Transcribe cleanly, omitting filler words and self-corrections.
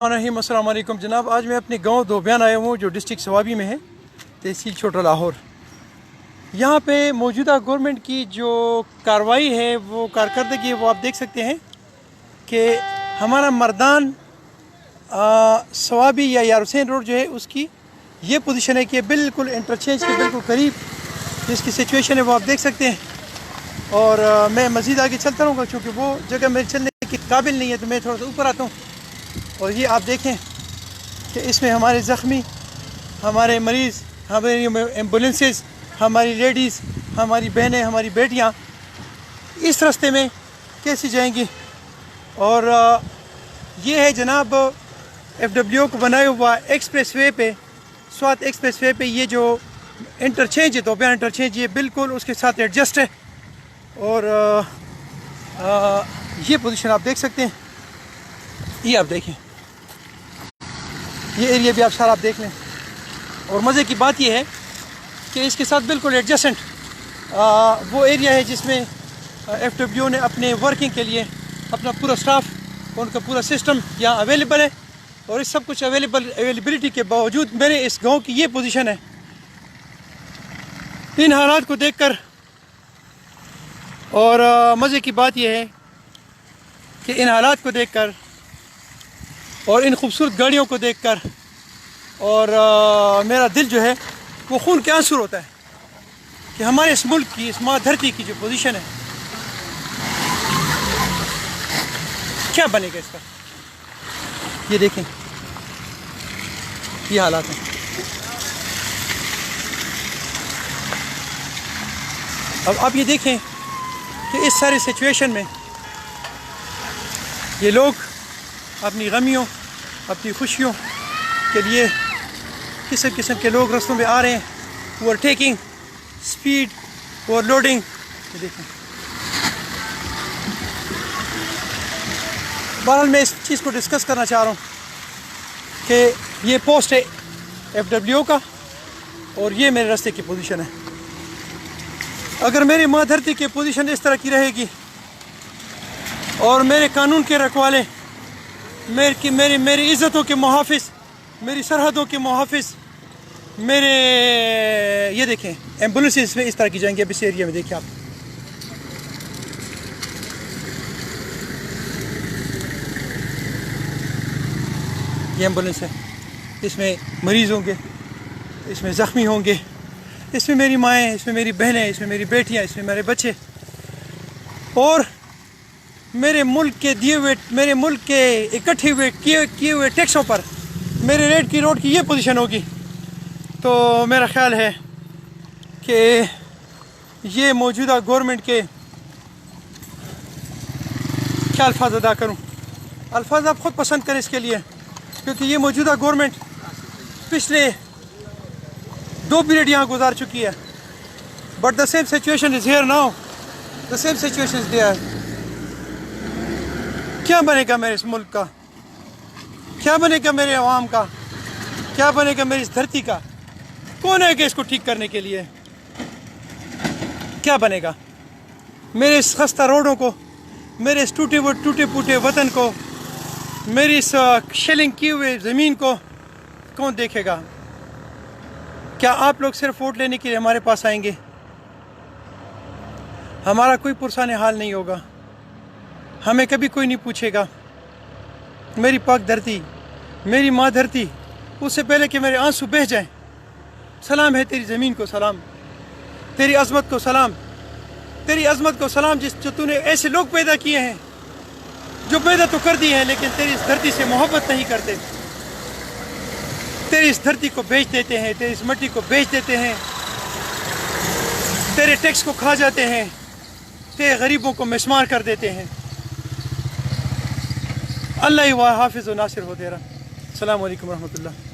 अस्सलाम वालेकुम जनाब। आज मैं अपने गांव धोबियान आया हूँ जो डिस्ट्रिक्ट स्वाबी में है, तहसील छोटा लाहौर। यहाँ पे मौजूदा गवर्नमेंट की जो कार्रवाई है, वो कारकर्दगी है, वो आप देख सकते हैं कि हमारा मर्दान स्वाबी या यार हुसैन रोड जो है उसकी ये पोजीशन है कि बिल्कुल इंटरचेंज के बिल्कुल करीब जिसकी सिचुएशन है वो आप देख सकते हैं। और मैं मज़ीद आगे चलता रहूँगा क्योंकि वो जगह मेरे चलने के काबिल नहीं है, तो मैं थोड़ा सा ऊपर आता हूँ। और ये आप देखें कि इसमें हमारे ज़ख्मी, हमारे मरीज़, हमारी एम्बुलेंसेस, हमारी लेडीज़, हमारी बहनें, हमारी बेटियां इस रास्ते में कैसे जाएंगी। और ये है जनाब FWO को बनाया हुआ एक्सप्रेस वे पे, स्वात एक्सप्रेस वे पे ये जो इंटरचेंज है, धोबियान इंटरचेंज, ये बिल्कुल उसके साथ एडजस्ट है। और ये पोजीशन आप देख सकते हैं, ये आप देखें, ये एरिया भी आप सारा आप देख लें। और मज़े की बात ये है कि इसके साथ बिल्कुल एडजस्टेंट वो एरिया है जिसमें FWO ने अपने वर्किंग के लिए अपना पूरा स्टाफ, उनका पूरा सिस्टम यहाँ अवेलेबल है। और इस सब कुछ अवेलेबिलिटी के बावजूद मेरे इस गांव की ये पोजीशन है। इन हालात को देखकर और मज़े की बात यह है कि इन हालात को देखकर और इन खूबसूरत गाड़ियों को देखकर और मेरा दिल जो है वो खून के आंसू होता है कि हमारे इस मुल्क की, इस माँ धरती की जो पोजीशन है, क्या बनेगा इसका। ये देखें, ये हालात हैं। अब आप ये देखें कि इस सारी सिचुएशन में ये लोग अपनी गमियों, अपनी खुशियों के लिए किस्म किस्म के लोग रस्तों में आ रहे हैं, ओवरटेकिंग, स्पीड, ओवरलोडिंग। ये देखें, बहरहाल मैं इस चीज़ को डिस्कस करना चाह रहा हूँ कि ये पोस्ट है FWO का और ये मेरे रास्ते की पोजीशन है। अगर मेरी माँ धरती की पोजीशन इस तरह की रहेगी और मेरे कानून के रखवाले, मेरी इज़्ज़तों के मुहाफ़िज़, मेरी सरहदों के मुहाफ़िज़, मेरे ये देखें एम्बुलेंसेस में इस तरह की जाएंगी। अब इस एरिया में देखिए आप, ये एम्बुलेंस है, इसमें मरीज़ होंगे, इसमें ज़ख्मी होंगे, इसमें मेरी माएँ, इसमें मेरी बहनें, इसमें मेरी बेटियाँ, इसमें मेरे बच्चे। और मेरे मुल्क के दिए हुए, मेरे मुल्क के इकट्ठे हुए किए हुए टैक्सों पर मेरे रेट की रोड की ये पोजीशन होगी। तो मेरा ख़्याल है कि ये मौजूदा गवर्नमेंट के क्या अल्फाज अदा करूँ, अल्फाज आप ख़ुद पसंद करें इसके लिए, क्योंकि ये मौजूदा गवर्नमेंट पिछले 2 पीरियड यहाँ गुजार चुकी है। But the same situation is here now, the same situation is there. क्या बनेगा मेरे इस मुल्क का, क्या बनेगा मेरे अवाम का, क्या बनेगा मेरी इस धरती का। कौन है कि इसको ठीक करने के लिए, क्या बनेगा मेरे इस खस्ता रोडों को, मेरे इस टूटे फूटे वतन को, मेरी इस शेलिंग किए हुए ज़मीन को कौन देखेगा। क्या आप लोग सिर्फ वोट लेने के लिए हमारे पास आएंगे? हमारा कोई पुरसाने हाल नहीं होगा, हमें कभी कोई नहीं पूछेगा। मेरी पाक धरती, मेरी माँ धरती, उससे पहले कि मेरे आंसू बह जाएं, सलाम है तेरी ज़मीन को, सलाम तेरी अज़मत को, सलाम तेरी अज़मत को, सलाम जो तूने ऐसे लोग पैदा किए हैं जो पैदा तो कर दिए हैं लेकिन तेरी इस धरती से मोहब्बत नहीं करते, तेरी इस धरती को बेच देते हैं, तेरी इस मिट्टी को बेच देते हैं, तेरे टैक्स को खा जाते हैं, तेरे गरीबों को मिसमार कर देते हैं। अल्लाह ही हाफिज़ व नासिर हो तेरा। अस्सलामु अलैकुम रहमतुल्लाह।